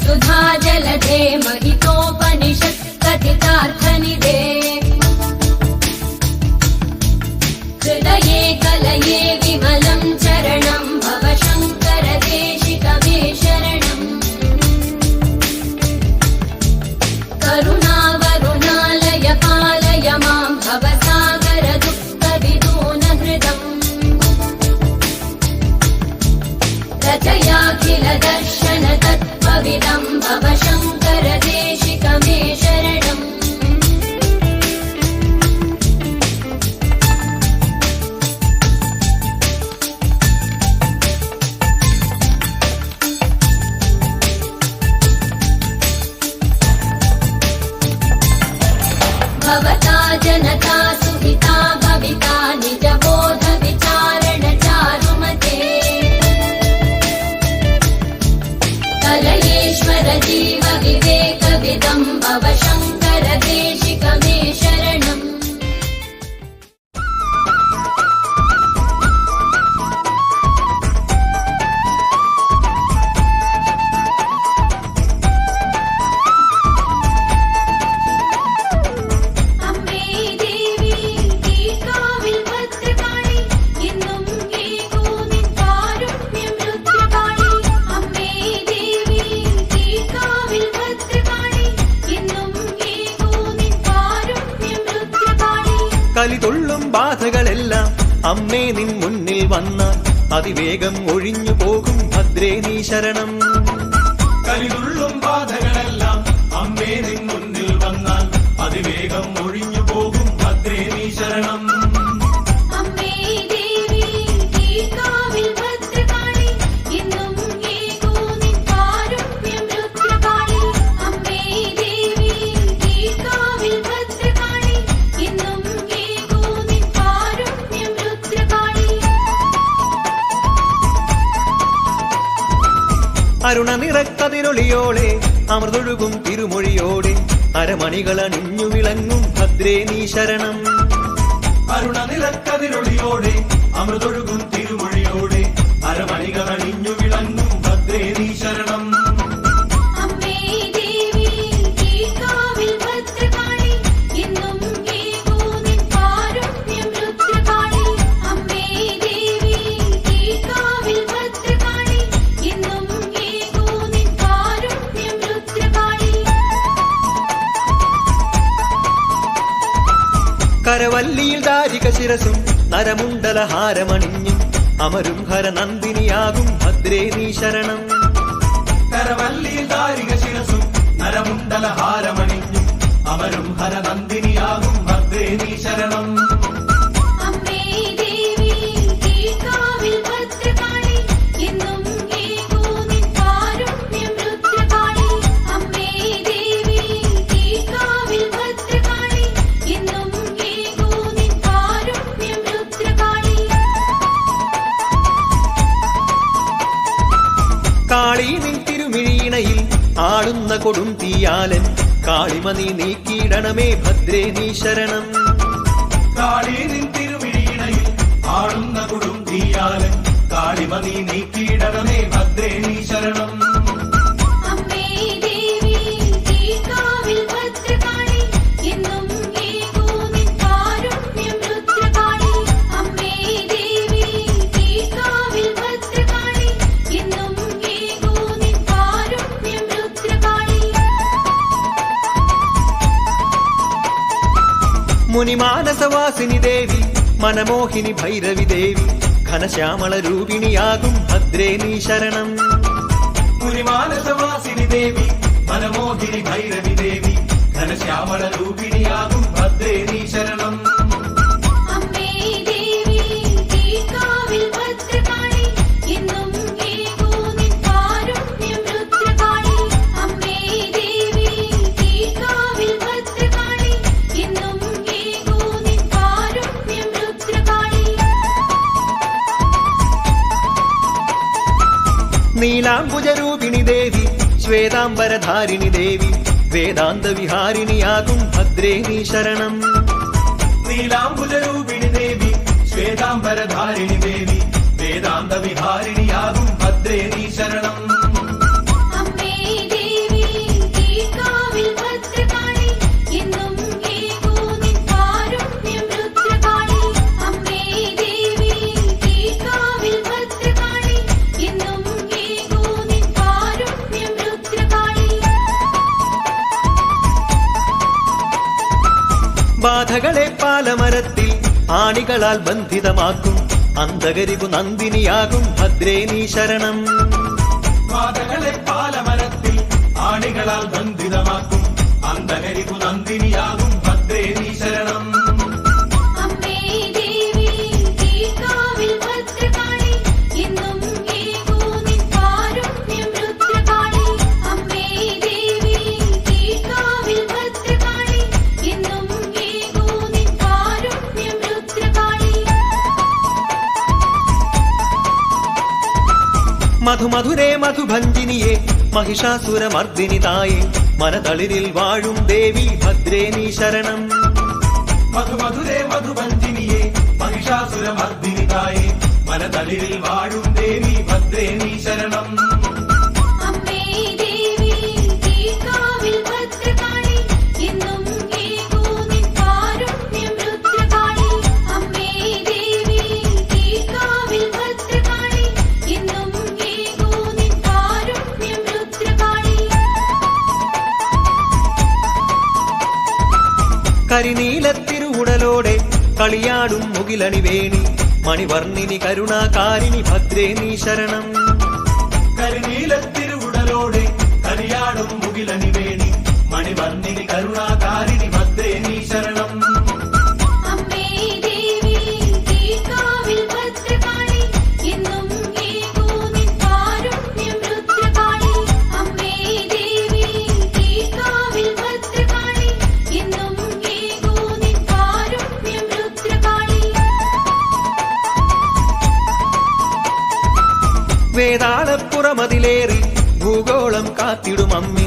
सुधा जलधे महितोपनिषत् कथितार्थनिधे हृदये कलये विमलं चरणं भव शङ्कर देशिकमे शरणम् करुणावरुणालय पालय मां भवसागर दुःखविदून हृदम् रचयाखिल दर्शन तत्त्वविदं भव शङ्कर देशिकमे शरणम् भवता जनता सुहिता भविता निजबोध विचारण चारुमते कलयेश्वर जीव विवेकविदं भव शङ्कर देशिकमे शरणम् കലിതൊള്ളും ബാധകളെല്ലാം അമ്മേ നിൻ മുന്നിൽ വന്നാൽ അതിവേഗം ഒഴിഞ്ഞു പോകും ഭദ്രേ നീ ശരണം. കലിതുള്ളും ബാധകളെല്ലാം അമ്മേ നിൻ മുന്നിൽ വന്നാൽ അതിവേഗം ഒഴിഞ്ഞു പോകും ഭദ്രേ നീ ശരണം. അരുണനിറക്കതിരൊളിയോടെ അമൃതൊഴുകും തിരുമൊഴിയോടെ അരമണികളണിഞ്ഞു വിളങ്ങും ഭദ്രേ നീ ശരണം. അരുണനിറക്കതിരൊളിയോടെ അമൃതൊഴുകും തിരുമൊഴിയോടെ അരമണികളണിഞ്ഞു വിളങ്ങും ഭദ്രേ നീ ശരണം. കരവല്ലിയിൽ ദാരിക ശിരസും നരമുണ്ടലഹാരമണിഞ്ഞും അമരും ഹരനന്ദിനിയാകും ഭദ്രേ നീ ശരണം. കരവല്ലിയിൽ ദാരിക ശിരസും നരമുണ്ടലഹാരമണിഞ്ഞും അമരും ഹരനന്ദിനിയാകും ഭദ്രേ നീ ശരണം. കാളി നിൻ തിരുമിഴിയിണയിൽ ആടുന്ന കൊടും തീയാലൻ കാളിമണി നീക്കിയിടണമേ ഭദ്രേ നീ ശരണം. കാളി നിൻ തിരുമിഴിയിണയിൽ ആടുന്ന കൊടും തീയാലൻ കാളിമണി നീക്കിയിടണമേ ഭദ്രേ നീ ശരണം. മുനിമാനസവാസിനി ദേവി മനമോഹിനി ഭൈരവി ദേവി ഘനശ്യാമള രൂപിണിയാകും ഭദ്രേ നീ ശരണം. മുനിമാനസവാസിനി ദേവി മനമോഹിനി ഭൈരവി ദേവി ഘനശ്യാമള രൂപിണിയാകും ഭദ്രേ നീ ശരണം. നീലാംബുജരൂപിണി ദേവി ശ്വേതാംബരധാരിണി ദേവി വേദാന്ത വിഹാരിണിയാകും ഭദ്രേ നീ ശരണം. നീലാംബുജരൂപിണി ദേവി ശ്വേതാംബരധാരിണി ദേവി വേദാന്ത വിഹാരിണിയാകും ഭദ്രേ നീ ശരണം. അമ്മേ ദേവി തീക്കാവിൽ ഭദ്രകാളി എന്നും കേൾക്കൂ നിൻ കാരുണ്യം രുദ്രകാളി. അമ്മേ ദേവി തീക്കാവിൽ ഭദ്രകാളി എന്നും കേൾക്കൂ നിൻ കാരുണ്യം രുദ്രകാളി. ബാധകളെ പാലമരത്തിൽ ആണികളാൽ ബന്ധിതമാക്കും അന്ധകരിപു നന്ദിനിയാകും ഭദ്രേ നീ ശരണം. ബാധകളെ പാലമരത്തിൽ ആണികളാൽ ബന്ധിതമാക്കും അന്ധകരിപു നന്ദിനിയാകും ഭദ്രേ നീ ശരണം. അമ്മേ ദേവി തീക്കാവിൽ ഭദ്രകാളി എന്നും കേൾക്കൂ നിൻ കാരുണ്യം രുദ്രകാളി. അമ്മേ ദേവി തീക്കാവിൽ ഭദ്രകാളി എന്നും കേൾക്കൂ നിൻ കാരുണ്യം രുദ്രകാളി. മധുമധുരേ മധുഭഞ്ജിനിയെ മഹിഷാസുരമർദ്ദിനി തായേ മനതളിരിൽ വാഴും ദേവി ഭദ്രേ നീ ശരണം. മധുമധുരേ മധുഭഞ്ജിനിയെ മഹിഷാസുരമർദ്ദിനി തായേ മനതളിരിൽ വാഴും ദേവി ഭദ്രേ നീ ശരണം. അമ്മേ ദേവി തീക്കാവിൽ ഭദ്രകാളി എന്നും കേൾക്കൂ നിൻ കാരുണ്യം രുദ്രകാളി. അമ്മേ ദേവി തീക്കാവിൽ ഭദ്രകാളി എന്നും കേൾക്കൂ നിൻ കാരുണ്യം രുദ്രകാളി. കരിനീലത്തിരുവുടലോടെ കളിയാടും മുകിലണി വേണി മണിവർണ്ണിനി കരുണാകാരിണി ഭദ്രേ നീ ശരണം. കരിനീലത്തിരുവുടലോടെ കളിയാടും മുകിലണി വേണി മണിവർണ്ണിനി കരുണാകാരിണി ഭദ്രേ നീ ശരണം. അമ്മേ ദേവി തീക്കാവിൽ ഭദ്രകാളി എന്നും കേൾക്കൂ നിൻ കാരുണ്യം രുദ്രകാളി. അമ്മേ ദേവി തീക്കാവിൽ ഭദ്രകാളി എന്നും കേൾക്കൂ നിൻ കാരുണ്യം രുദ്രകാളി. വേതാളപ്പുറമതിലേറി ഭൂഗോളം കാത്തിടും അമ്മേ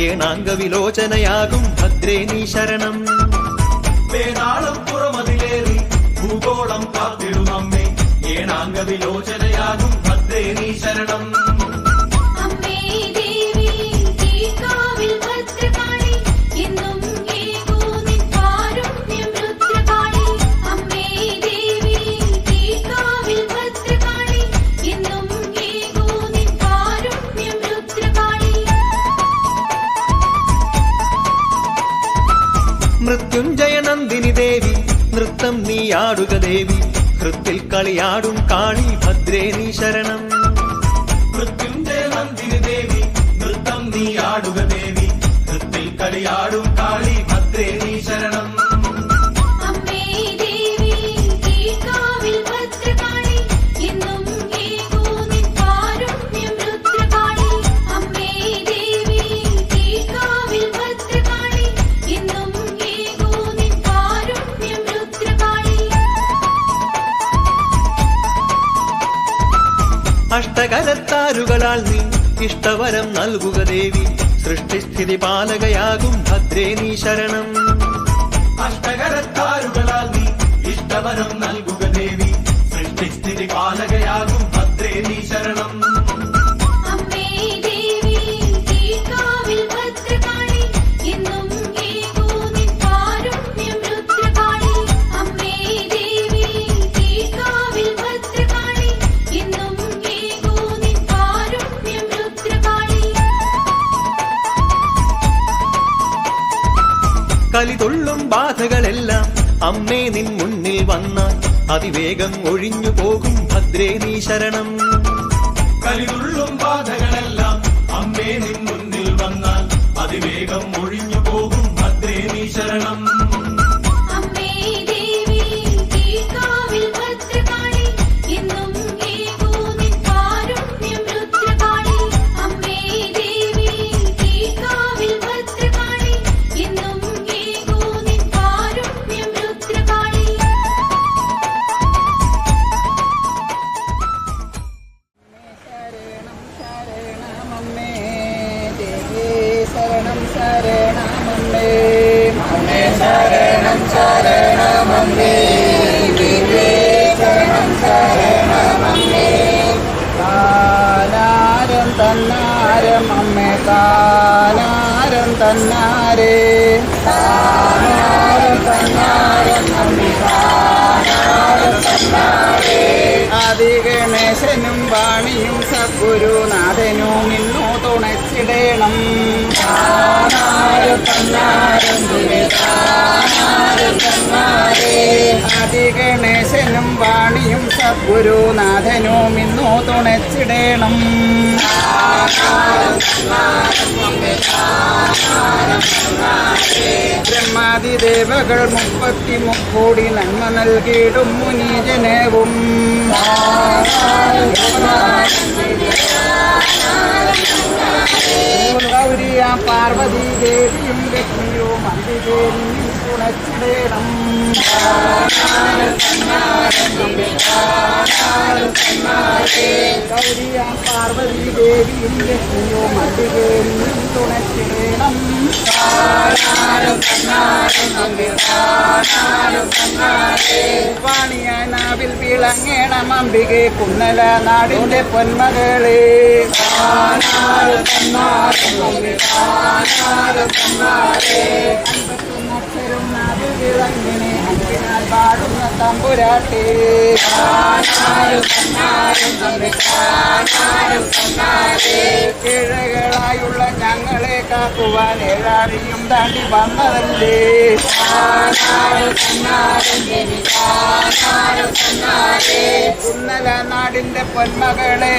ഏണാംഗ വിലോചനയാകും ഭദ്രേ നീ ശരണം. വേതാളം പുറമതിലേറി ഭൂഗോളം കാത്തിടും അമ്മേ ഏണാംഗ വിലോചനയാകും ഭദ്രേ നീ ശരണം. അമ്മേ ദേവി തീക്കാവിൽ ഭദ്രകാളി എന്നും കേൾക്കൂ നിൻ കാരുണ്യം രുദ്രകാളി. അമ്മേ ദേവി തീക്കാവിൽ ഭദ്രകാളി എന്നും കേൾക്കൂ നിൻ കാരുണ്യം രുദ്രകാളി. മൃത്യുഞ്ജയ നന്ദിനി ദേവി നൃത്തം നീയാടുക ദേവി ഹൃത്തിൽ കളിയാടും കാളി ഭദ്രേ നീ ശരണം. മൃത്യുഞ്ജയ നന്ദിനി ദേവി നൃത്തം നീ ആടുക ദേവി നൃത്തിൽ കളിയാടും കാളി ഭദ്രേ നീ ശരണം. അമ്മേ ദേവി തീക്കാവിൽ ഭദ്രകാളി എന്നും കേൾക്കൂ നിൻ കാരുണ്യം രുദ്രകാളി. അമ്മേ ദേവി തീക്കാവിൽ ഭദ്രകാളി എന്നും കേൾക്കൂ നിൻ കാരുണ്യം രുദ്രകാളി. അഷ്ടകരത്താരുകളാൽ നീ ഇഷ്ടവരം നൽകുക ദേവി സൃഷ്ടിസ്ഥിതി പാലകയാകും ഭദ്രേ നീ ശരണം. അഷ്ടകരത്താരുകളാൽ നീ ഇഷ്ടവരം നൽകുക ദേവി സൃഷ്ടിസ്ഥിതി പാലകയാകും ഭദ്രേ നീ ശരണം. അമ്മേ ദേവി തീക്കാവിൽ ഭദ്രകാളി എന്നും കേൾക്കൂ നിൻ കാരുണ്യം രുദ്രകാളി. അമ്മേ ദേവി തീക്കാവിൽ ഭദ്രകാളി എന്നും കേൾക്കൂ നിൻ കാരുണ്യം രുദ്രകാളി. കലിതൊള്ളും ബാധകളെല്ലാം അമ്മേ നിൻ മുന്നിൽ വന്നാൽ അതിവേഗം ഒഴിഞ്ഞു പോകും ഭദ്രേ നീ ശരണം. കലിതുള്ളും ബാധകളെല്ലാം അമ്മേ നിൻ മുന്നിൽ വന്നാൽ അതിവേഗം ഒഴിഞ്ഞു പോകും ഭദ്രേ നീ ശരണം. അമ്മേ ദേവി തീക്കാവിൽ ഭദ്രകാളി എന്നും കേൾക്കൂ നിൻ കാരുണ്യം രുദ്രകാളി. അമ്മേ ദേവി തീക്കാവിൽ ഭദ്രകാളി എന്നും കേൾക്കൂ നിൻ കാരുണ്യം രുദ്രകാളി. ശരണം ശരണം തന്നാരം അമ്മേ താനാരം തന്നാരേ ആദിഗണേശനും വാണിയും സദ്ഗുരുനാഥനും നിന്നു തുണച്ചിടേണം ആദിഗണേശനും വാണിയും സദ്ഗുരുനാഥനും ഇന്നു തുണച്ചിടേണം ബ്രഹ്മാതിദേവകൾ 33 കോടി നന്മ നൽകിയിടും മുനിജനവും ഗൗരിയ പാർവതി ദേവിയും ലക്ഷ്മിയും അന്തിദേവിയും തുണച്ചിടേണം ഗൗരിയ പാർവതി ദേവിയും ലക്ഷ്മിയും അന്തിദേവിയും തുണച്ചിടേണം വാണിയായ നാവിൽ വിളങ്ങേണം അംബികെ കുന്നല നാടിന്റെ പൊന്മകളെ അക്ഷരം നാവിൽ വിളങ്ങിനെ അഞ്ചിനാൽ പാടുന്ന തമ്പുരാട്ടേ കിഴകളായുള്ള ഞങ്ങളെ കാക്കുവാൻ ഏഴാഴിയും താണ്ടി വന്നതല്ലേ കുന്നല നാടിന്റെ പൊന്മകളെ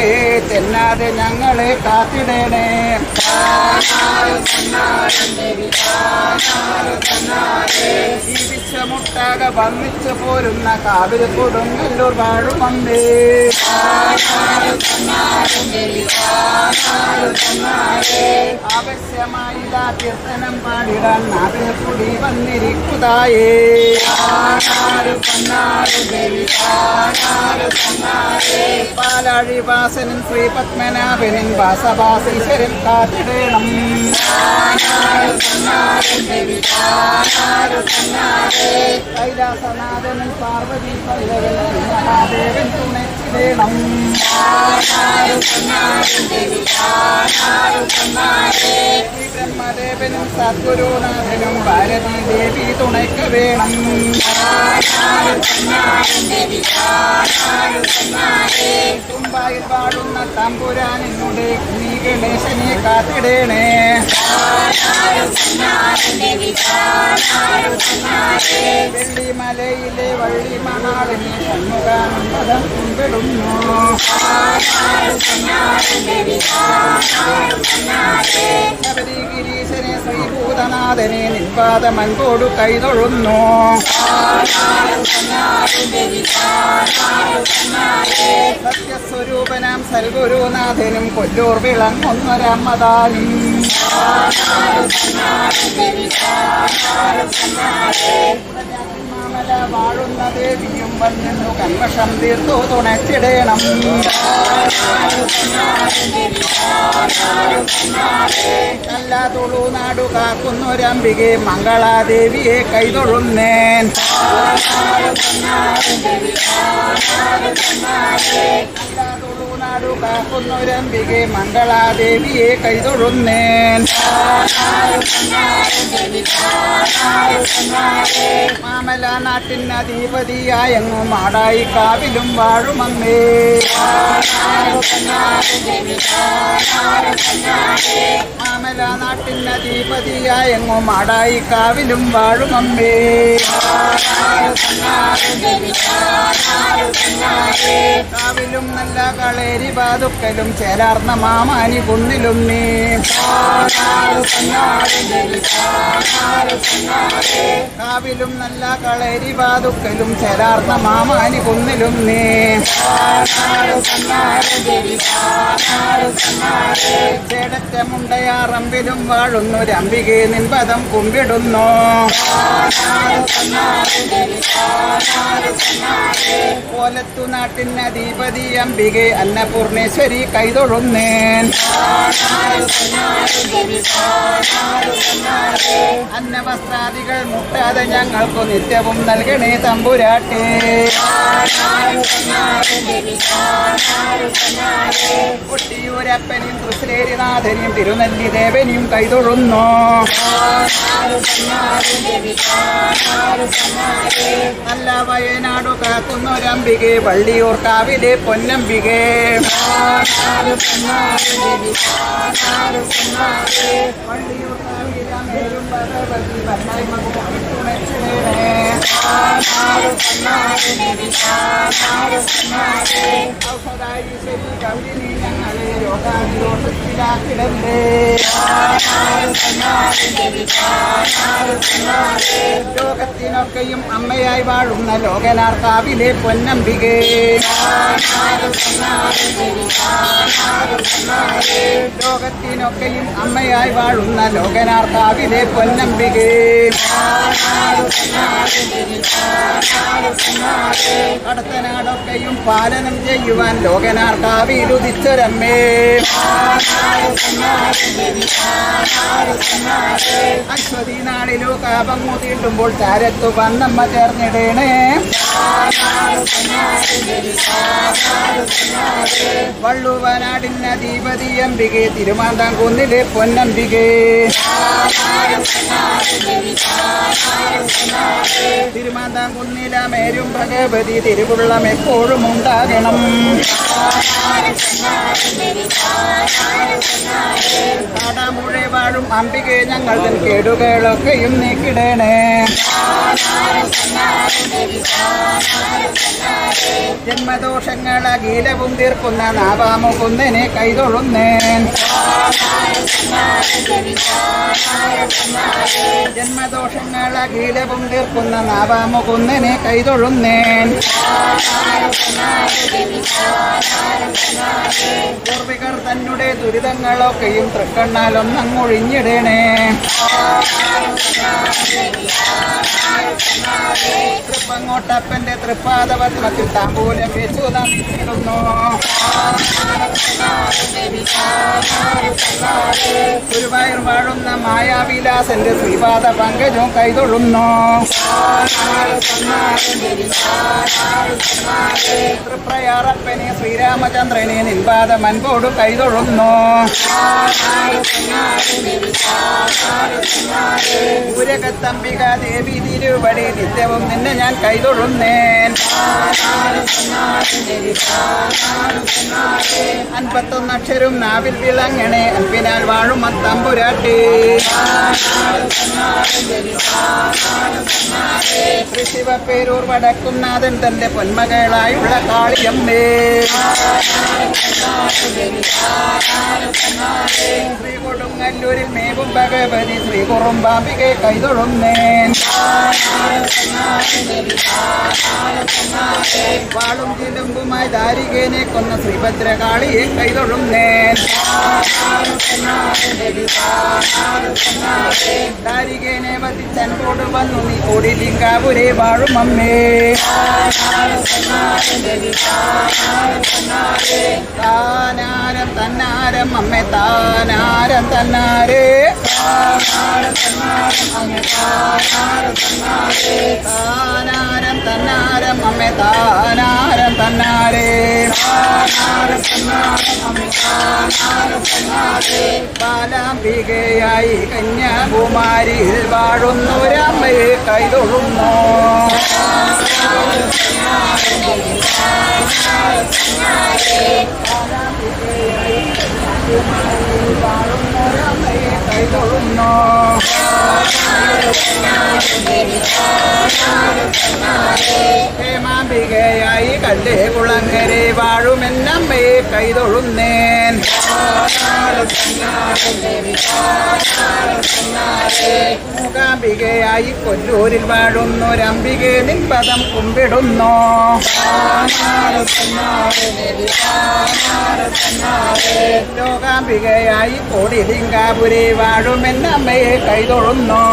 തെന്നാതെ ഞങ്ങളെ കാത്തിടേണേ ഈ വിശ്വമുട്ടാകെ വന്നിച്ചു പോരുന്ന കാവിൽ കൊടുങ്ങല്ലൂർ വാഴുമമ്മേ ആവശ്യമായി കീർത്തനം പാടിടാൻ നാവിൽ കൂടി വന്നിരിക്കുതായേ പാലാഴിവാസനും ശ്രീപത്മനാഭനും വാസവാസീശ്വരൻ കാത്തിടേണം കൈലാസനാഥനും പാർവതി പല്ലവനും മഹാദേവൻ തുണച്ചിടേണം ബ്രഹ്മദേവനും സദ്ഗുരുനാഥനും ഭാരതി ദേവി തുണയ്ക്ക് വേണം തുമ്പായിൽ വാഴുന്ന തമ്പുരാനിനുടെ നീ ഗണേശനെ കാത്തിടേണേ വെള്ളിമലയിലെ വള്ളി മണാളിനെ ഷൺമുഖാനന്ദം പിന്തുടരുന്നു ശബരിഗിരീശനെ ശ്രീഭൂതനാഥനെ നിൻപാദമൻപോടു കൈതൊഴുന്നു സത്യസ്വരൂപനാം സൽഗുരുനാഥനും കൊല്ലൂർ വിളങ്ങുന്നൊരമ്മദാനും മാമല വാഴുന്ന ദേവിയും വന്നു കന്മഷം തീർത്തു തുണച്ചിടേണം നല്ല തുളുനാടു കാക്കുന്നൊരംബികെ മംഗളാദേവിയെ കൈതൊഴുന്നേൻ തുളുനാടു കാക്കുന്നൊരംബികെ മംഗളാദേവിയെ കൈതൊഴുന്നേൻ മാമല നാട്ടിന് അധിപതിയായെങ്ങു മാടായി കാവിലും വാഴുമങ്ങേ മാമല നാട്ടിന് അധിപതിയായെങ്ങു മാടായി കാവിലും വാഴുമമ്മേ കാവിലും നല്ല കളേരി പാതുക്കലും ചേലാർന്ന മാമാനി കുന്നിലും നീ കാവിലും നല്ല കളേരി പാതുക്കലും ചേലാർന്ന മാമാനി കുന്നിലും നീ ചേടറ്റമുണ്ടയാറമ്പിലും വാഴുന്നൊരംബികെ നിൻപദം കുമ്പിടുന്നു ഓലത്തു നാട്ടിനധിപതി അംബികെ അന്നപൂർണേശ്വരി കൈതൊഴുന്നേൻ അന്നവസ്ത്രാദികൾ മുട്ടാതെ ഞങ്ങൾക്കു നിത്യവും നൽകണേ തമ്പുരാട്ടേ കൊട്ടിയൂരപ്പനെയും തൃശ്ശേരിനാഥനെയും തിരുനെല്ലി ദേവനെയും കൈതൊഴുന്നു നല്ല വയനാടു കാക്കുന്നൊരംബികെ വള്ളിയൂർക്കാവിലെ പൊന്നംബികെ വള്ളിയൂർക്കാവിലും ഭഗവതി ഔഷധാരീശ്വരി ഗൗരിനി ഞങ്ങളെ രോഗാതിരോധത്തിലാക്കിടല്ലേ ലോകത്തിനൊക്കെയും അമ്മയായി വാഴുന്ന ലോകനാർക്കാവിലെ പൊന്നംബികെ ലോകത്തിനൊക്കെയും അമ്മയായി വാഴുന്ന ലോകനാർക്കാവിലെ പൊന്നംബികെ കടത്തനാടൊക്കെയും പാലനം ചെയ്യുവാൻ ലോകനാർക്കാവിലുദിച്ചൊരമ്മേ അശ്വതി നാളിലു കാപങ്ങു തീണ്ടുമ്പോൾ ചാരത്തു വന്നമ്മ ചേർന്നിടേണേ വള്ളുവനാടിനധിപതി അംബികെ തിരുമാന്താംകുന്നിലെ പൊന്നംബികെ തിരുമാന്താംകുന്നിലമേരും ഭഗവതി തിരുവുള്ളം എപ്പോഴും ഉണ്ടാകണം കാടാമുഴ വാഴും അംബികെ ഞങ്ങൾ തൻ കേടുകളൊക്കെയും നീക്കിടേണേ ജന്മദോഷങ്ങൾ അഖിലവും തീർക്കുന്ന നാവാമുകുന്നനെ കൈതൊഴുന്നേൻ ജന്മദോഷങ്ങൾ അഖിലവും തീർക്കുന്ന നാവാമുകുന്നനെ കൈതൊഴുന്നേൻ പൂർവികർ തന്നെ ദുരിതങ്ങളൊക്കെയും തൃക്കണ്ണാലൊന്നങ്ങൊഴിഞ്ഞിടണേ തൃപ്പങ്ങോട്ടപ്പന്റെ തൃപ്പാദപത്മത്തിൽ താമ്പൂലം വെച്ചു നമിച്ചിടുന്നു ഗുരുവായൂർ വാഴുന്ന മായാവിലാസന്റെ ശ്രീപാദ പങ്കജവും കൈതൊഴുന്നു തൃപ്രയാറപ്പനെ ശ്രീരാമചന്ദ്രനെ നിൻപാദ മൻപോട് കൈതൊഴുന്നു ഉരകത്തംബിക ദേവി തിരുവടി നിത്യവും നിന്നെ ഞാൻ കൈതൊഴുന്നേൻ 51 അക്ഷരം നാവിൽ വിളങ്ങണേ അൻപിനാൽ വാഴും തമ്പുരാട്ടി ശിവപേരൂർ വടക്കുന്നാഥൻ തന്റെ പൊന്മകളായുള്ള കാളിയമ്മേ ശ്രീ കൊടുങ്ങല്ലൂരിൽ മേവും ഭഗവതി ശ്രീ കുറുമ്പാമ്പികെ കൈതൊഴുന്നേൻ വാളും ചിലമ്പുമായി ദാരികേനെ കൊന്ന ശ്രീഭദ്രകാളിയെ കൈതൊഴുന്നേൻ ദാരികേനെ വധിച്ചൻപോട് വന്നു നീ കോടിലിംഗാപുരെ വാഴും അമ്മേ താനാരം തന്നാരം അമ്മേ താനാരം തന്നാരേ താനാരം തന്നാരം അമ്മേ താനാരം തന്നാരേ ബാലാംബികയായി കന്യാകുമാരിയിൽ വാഴുന്നൊരമ്മയെ കൈതൊഴുന്നു കൈതൊഴുന്നു ഹേമാംബികയായി കല്ലേ കുളങ്ങരെ വാഴുമെന്നമ്മയെ കൈതൊഴുന്നേൻ മൂകാംബികയായി കൊല്ലൂരിൽ വാഴുന്നൊരംബികെ നിൻ പദം കുമ്പിടുന്നു. ലോകാംബികയായി കോടിലിംഗാപുരി വാഴുമെന്നമ്മയെ കൈതൊഴുന്നു.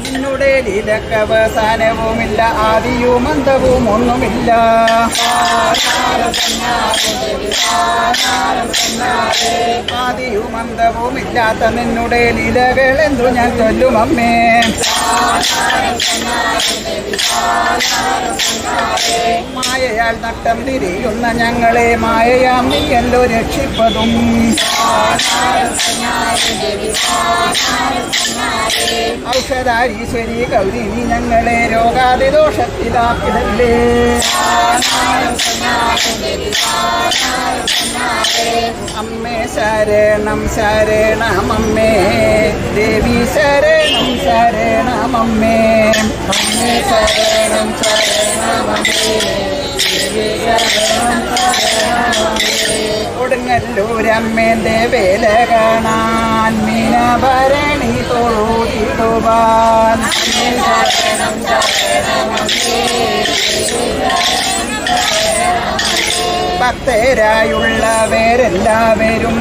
നിന്നുടെ ലീലക്ക് അവസാനവുമില്ല, ആദിയും അന്തവും ഒന്നുമില്ല. ആദിയും അന്തവും ഇല്ലാത്ത നിന്നുടെ ലീലകൾ എന്തു ഞാൻ ചൊല്ലുമമ്മേ. മായയാൽ നട്ടം തിരിയുന്ന ഞങ്ങളെ മായയാം നീയല്ലോ രക്ഷിപ്പതും. ഔഷധാരീശ്വരി ഗൗരി നീ ഞങ്ങളെ രോഗാതിദോഷത്തിലാക്കിടല്ലേ. അമ്മേ ശരണം ശരണമമ്മേ, ദേവി ശരണം ശരണമമ്മേ. അമ്മേ ശരണം ശരണമമ്മേ, കൊടുങ്ങല്ലൂരമ്മേന്റെ വേല കാണാൻ മീനഭരണി തൊഴുതിടുവാൻ. ഭക്തരായുള്ളവരെല്ലാവരും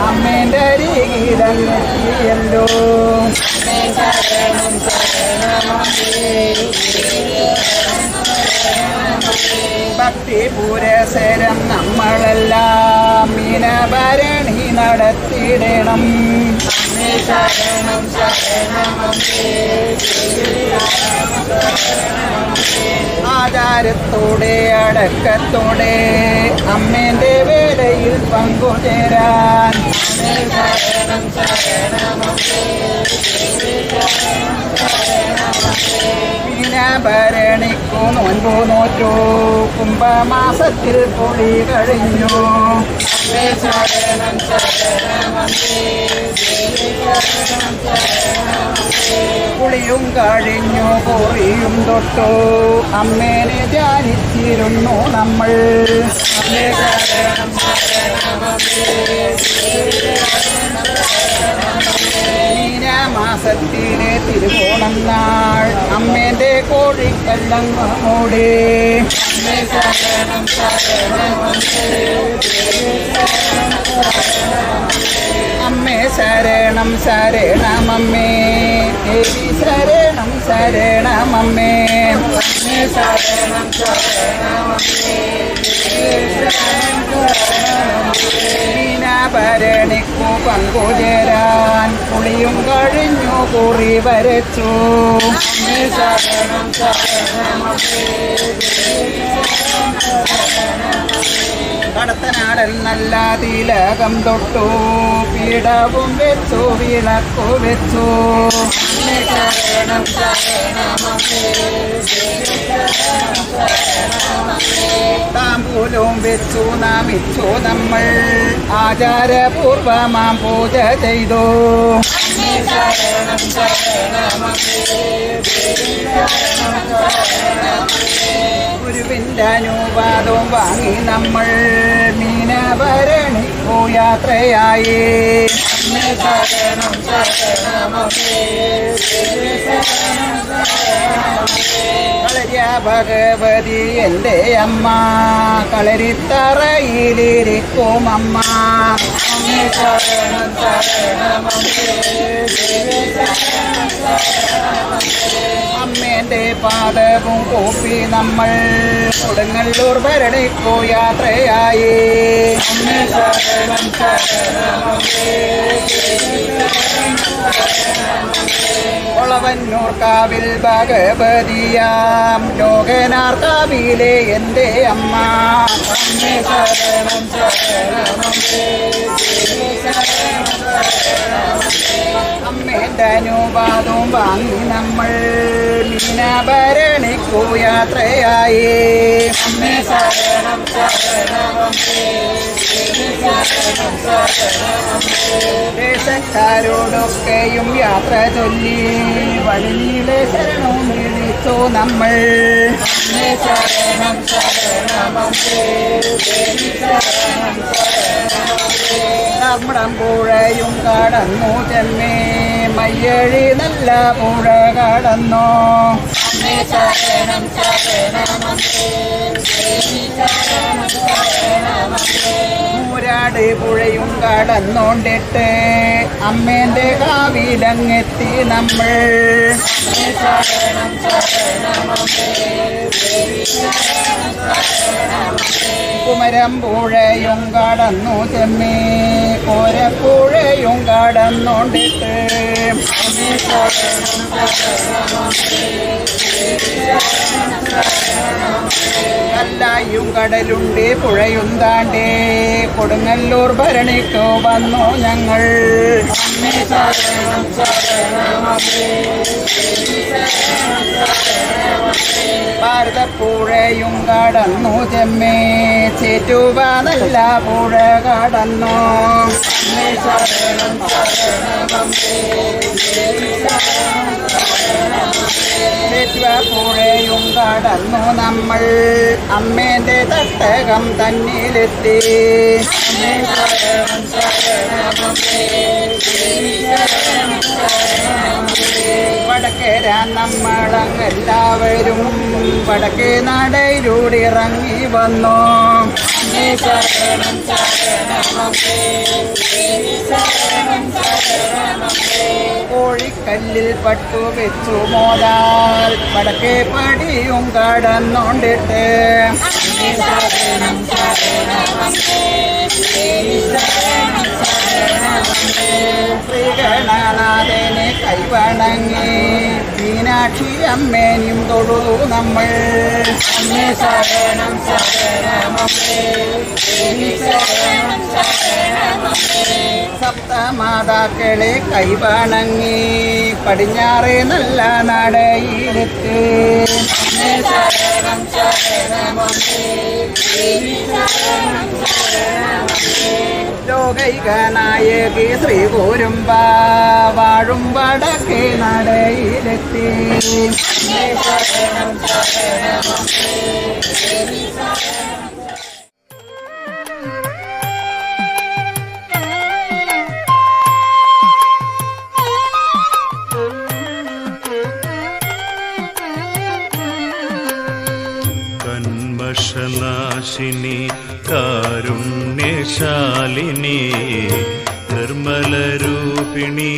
അമ്മേന്റെ അരികിലെത്തിയല്ലോ. ഭക്തി പുരസരം നമ്മളെല്ലാം മീനഭരണി നടത്തിയിടണം. ആചാരത്തോടെ അടക്കത്തോടെ അമ്മേന്റെ വേലയിൽ പങ്കുചേരാൻ. മീനഭരണിക്കു നോൻപു നോറ്റു, കുംഭമാസത്തിൽ പൊളി കഴിഞ്ഞു. കുളിയും കഴിഞ്ഞു കോറിയും തൊട്ടു അമ്മേനെ ധ്യാനിച്ചിരുന്നു നമ്മൾ. മീനമാസത്തിലെ തിരുവോണം നാൾ അമ്മേന്റെ കോഴിക്കല്ലങ്ങ് മൂടി. അമ്മേ ശരണം ശരണമമ്മേ, ദേവി ശരണം ശരണമമ്മേ. മീനഭരണിക്കു പങ്കുചേരാൻ കുളിയും കഴിഞ്ഞു കുറി വരച്ചു. കടത്തനാടെന്നല്ല തിലകം തൊട്ടു, പീഠവും വെച്ചു വിളക്കു വെച്ചു. താമ്പൂലവും വെച്ചു നാമിച്ചു നമ്മൾ, ആചാരപൂർവമാം പൂജ ചെയ്തു. ഗുരുവിന്റെ അനുവാദവും വാങ്ങി നമ്മൾ മീനഭരണിക്കു യാത്രയായി. കളരിയ ഭഗവതി എൻ്റെ അമ്മ, കളരിത്തറയിലിരിക്കും അമ്മ. അമ്മേന്റെ പാദവും കൂപ്പി നമ്മൾ കൊടുങ്ങല്ലൂർ ഭരണിക്കു യാത്രയായി. ഒളവന്നൂർ കാവിൽ ഭഗവതിയാം ലോകനാർക്കാവിലെ എൻ്റെ അമ്മ. അമ്മേന്റെ അനുവാദവും വാങ്ങി നമ്മൾ മീനഭരണിക്കു യാത്രയായി. ദേശക്കാരോടൊക്കെയും യാത്ര ചൊല്ലി വഴിയിലെ ശരണവും വിളിച്ചു വെച്ചു നമ്മൾ. ധർമ്മടം പുഴയും കടന്നു ചെമ്മേ മയ്യഴി നല്ല പുഴ കടന്നു. മൂരാട് പുഴയും കടന്നോണ്ടിട്ട് അമ്മേന്റെ കാവിലങ്ങെത്തി നമ്മൾ. കുമരം പുഴയും കടന്നു ചെമ്മേ കോരപ്പുഴയും കടന്നോണ്ടിട്ട് കല്ലായും കടലുണ്ട് പുഴയും താണ്ടേ കൊടുങ്ങല്ലൂർ ഭരണിക്കു വന്നു ഞങ്ങൾ. ഭാരതപ്പുഴയും കടന്നു ചെമ്മേ ചേറ്റുവ നല്ല പുഴ കടന്നു. ചേറ്റുവ പുഴയും കടന്നു നമ്മൾ അമ്മേന്റെ തട്ടകം തന്നിലെത്തി. വടക്കേര നമ്മളെല്ലാവരും വടക്കേ നടയിലൂടെ ഇറങ്ങി വന്നു. കോഴിക്കല്ലിൽ പട്ടു വെച്ചു മോതാൽ വടക്കേ പടിയും കടന്നോണ്ടിട്ട് ശ്രീഗണനാഥനെ കൈവണങ്ങി മീനാക്ഷി അമ്മേനും തൊഴുതു നമ്മൾ. സപ്തമാതാക്കളെ കൈവണങ്ങി പടിഞ്ഞാറേ നല്ല നടയിലെത്തി. ലോകൈകനായകി ശ്രീ കോരുമ്പ വാഴും വടക്കേ നടയിലെത്തി. കന്മഷനാശിനി കാരുണ്യശാലിനി നിർമ്മലരൂപിണി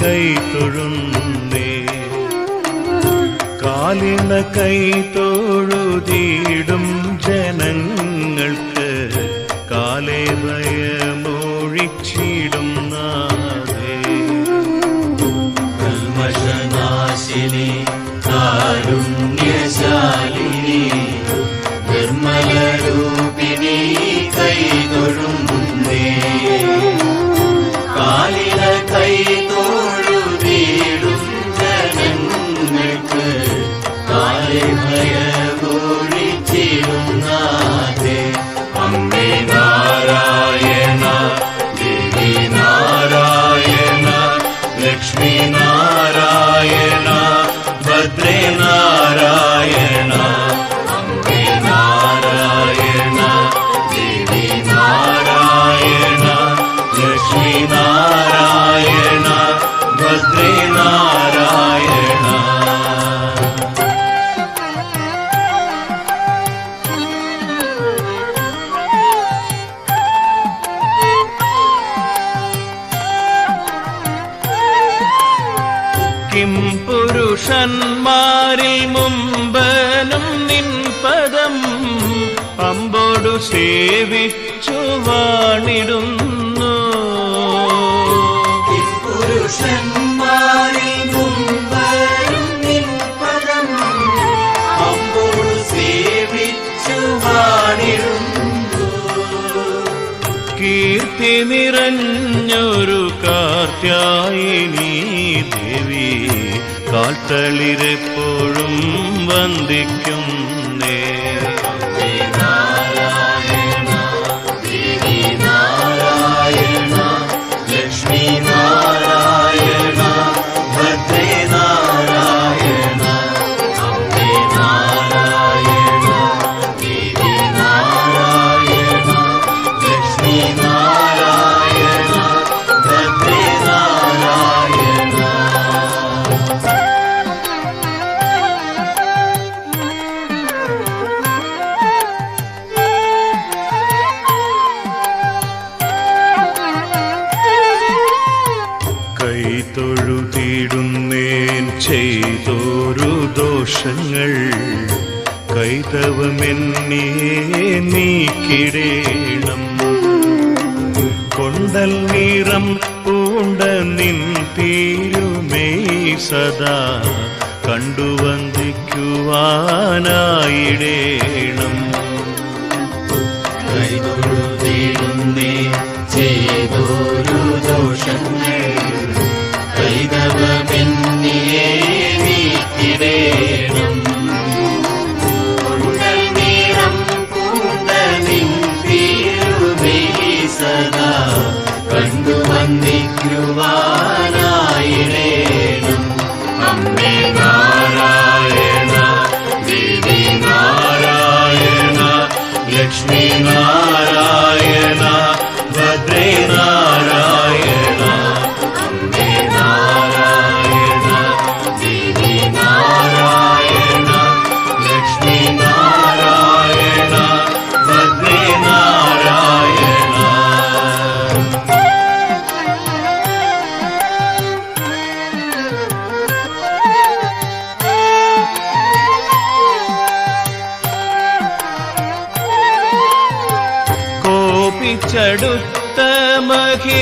കൈതൊഴുന്നേ. കാലിണ കൈതൊഴുതിടും ജനങ്ങൾക്ക് കാലേ ഭയമൊഴിച്ചിടും നാഥേ. കൽമഷനാശിനി കാരുണ്യശാലിനി നിർമ്മലരൂപിണി കൈതൊഴുന്നേ. കാലിന കൈതൊഴുതിടും ജനങ്ങൾക്ക് കാലേ ഭയമൊഴിച്ചിടും നാഥേ. അമ്മേ നാരായണ ദേവി നാരായണ ലക്ഷ്മി നാരായണ ഭദ്രേ നാരായണ. അമ്മേ നാരായണ ദേവി നാരായണ ലക്ഷ്മി നാരായണ ഭദ്രേ നാരായണ. കിം പുരുഷന്മാരിൽ മുമ്പനും നിൻ പദം അമ്പോടു സേവിച്ചു വാണിടുന്നു. പുരുഷന്മാരിൽ മുമ്പനും നിൻ പദം അമ്പോടു സേവിച്ചു വാണിടുന്നു. കീർത്തി നിറഞ്ഞൊരു കാർത്യായനി ദേവി കാൽത്തളിരെപ്പോഴും വന്ദിക്കുന്നേ. നാരായണ ദേവി നാരായണ ലക്ഷ്മി നാരായണ ഭദ്രേ നാരായണ. തൊഴുതിടുന്നേൻ ചെയ്തോരു ദോഷങ്ങൾ കൈതവമെന്നെ നീക്കിടേണം. കൊണ്ടൽ നിറം പൂണ്ട നിൻ തിരുമേയ് സദാ കണ്ടുവന്ദിക്കുവാനായിടേണം. കൈതൊഴുതിടുന്നേ ചെയ്തോരു ദോഷങ്ങൾ കൈതവമെന്നിയെ നീക്കിടേണം. കൊണ്ടൽ നിറം പൂണ്ട നിൻ തിരുമേയ് സദാ കണ്ടുവന്ദിക്കുവാനായിടേണം. അമ്മേ നാരായണ, ദേവി നാരായണ, ലക്ഷ്മി നാരായണ, ഭദ്രേ നാരായണ. അമ്മേ നാരായണ, ദേവി നാരായണ, ലക്ഷ്മി നാരായണ, ഭദ്രേ നാരായണ. കോപിച്ചടുത്ത മഹിഷാസുരനായ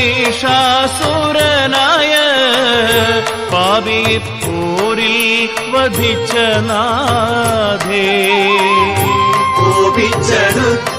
പാപിയെ പോരിൽ വധിച്ച നാഥേ. കോപിച്ചടുത്ത